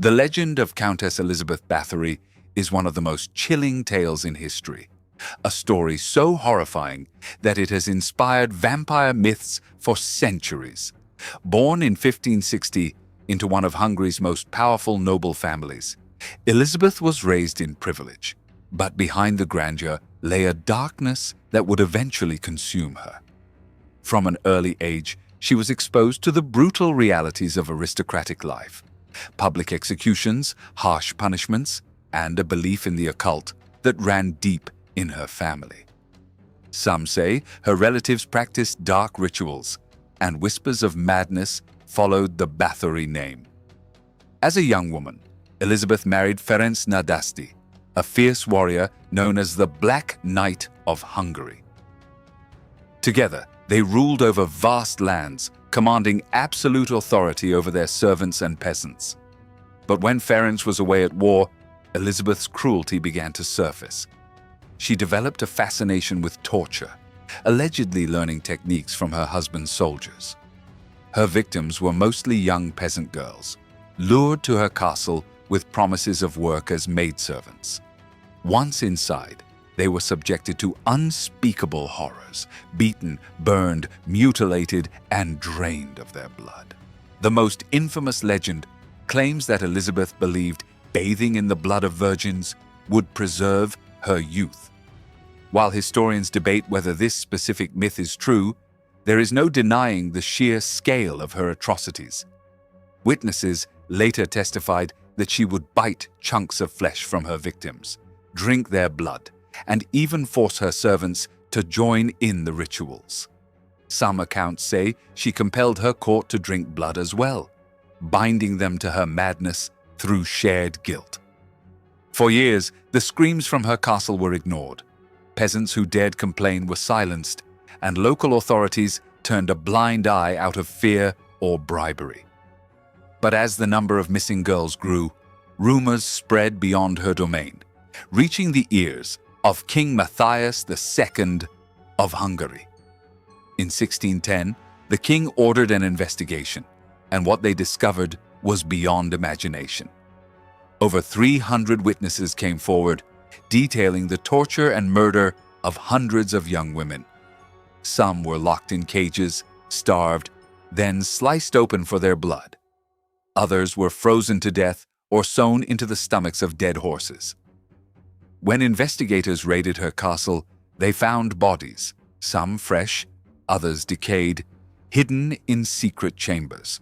The legend of Countess Elizabeth Báthory is one of the most chilling tales in history. A story so horrifying that it has inspired vampire myths for centuries. Born in 1560 into one of Hungary's most powerful noble families, Elizabeth was raised in privilege. But behind the grandeur lay a darkness that would eventually consume her. From an early age, she was exposed to the brutal realities of aristocratic life. Public executions, harsh punishments, and a belief in the occult that ran deep in her family. Some say her relatives practiced dark rituals, and whispers of madness followed the Báthory name. As a young woman, Elizabeth married Ferenc Nadasdy, a fierce warrior known as the Black Knight of Hungary. Together, they ruled over vast lands, commanding absolute authority over their servants and peasants. But when Ferenc was away at war, Elizabeth's cruelty began to surface. She developed a fascination with torture, allegedly learning techniques from her husband's soldiers. Her victims were mostly young peasant girls, lured to her castle with promises of work as maidservants. Once inside, they were subjected to unspeakable horrors, beaten, burned, mutilated, and drained of their blood. The most infamous legend claims that Elizabeth believed bathing in the blood of virgins would preserve her youth. While historians debate whether this specific myth is true, there is no denying the sheer scale of her atrocities. Witnesses later testified that she would bite chunks of flesh from her victims, drink their blood, and even force her servants to join in the rituals. Some accounts say she compelled her court to drink blood as well, binding them to her madness through shared guilt. For years, the screams from her castle were ignored. Peasants who dared complain were silenced, and local authorities turned a blind eye out of fear or bribery. But as the number of missing girls grew, rumors spread beyond her domain, reaching the ears of King Matthias II of Hungary. In 1610, the king ordered an investigation, and what they discovered was beyond imagination. Over 300 witnesses came forward, detailing the torture and murder of hundreds of young women. Some were locked in cages, starved, then sliced open for their blood. Others were frozen to death or sewn into the stomachs of dead horses. When investigators raided her castle, they found bodies, some fresh, others decayed, hidden in secret chambers.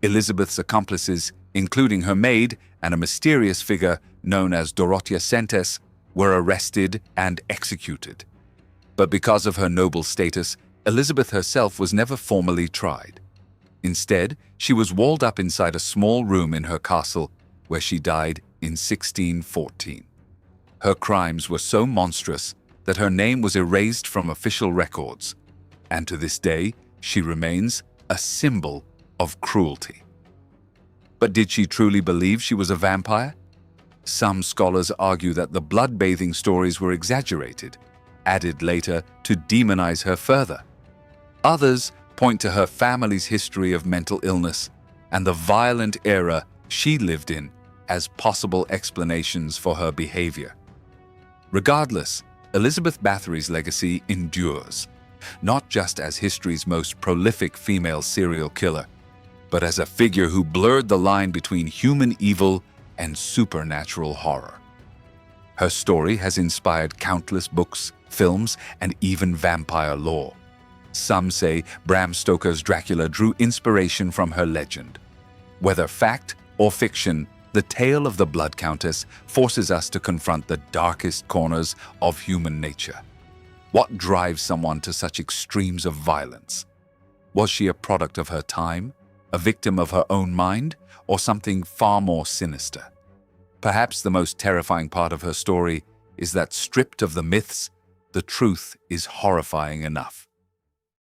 Elizabeth's accomplices, including her maid and a mysterious figure known as Dorothea Sentes, were arrested and executed. But because of her noble status, Elizabeth herself was never formally tried. Instead, she was walled up inside a small room in her castle, where she died in 1614. Her crimes were so monstrous that her name was erased from official records, and to this day, she remains a symbol of cruelty. But did she truly believe she was a vampire? Some scholars argue that the blood-bathing stories were exaggerated, added later to demonize her further. Others point to her family's history of mental illness and the violent era she lived in as possible explanations for her behavior. Regardless, Elizabeth Báthory's legacy endures, not just as history's most prolific female serial killer, but as a figure who blurred the line between human evil and supernatural horror. Her story has inspired countless books, films, and even vampire lore. Some say Bram Stoker's Dracula drew inspiration from her legend. Whether fact or fiction, the tale of the Blood Countess forces us to confront the darkest corners of human nature. What drives someone to such extremes of violence? Was she a product of her time, a victim of her own mind, or something far more sinister? Perhaps the most terrifying part of her story is that stripped of the myths, the truth is horrifying enough.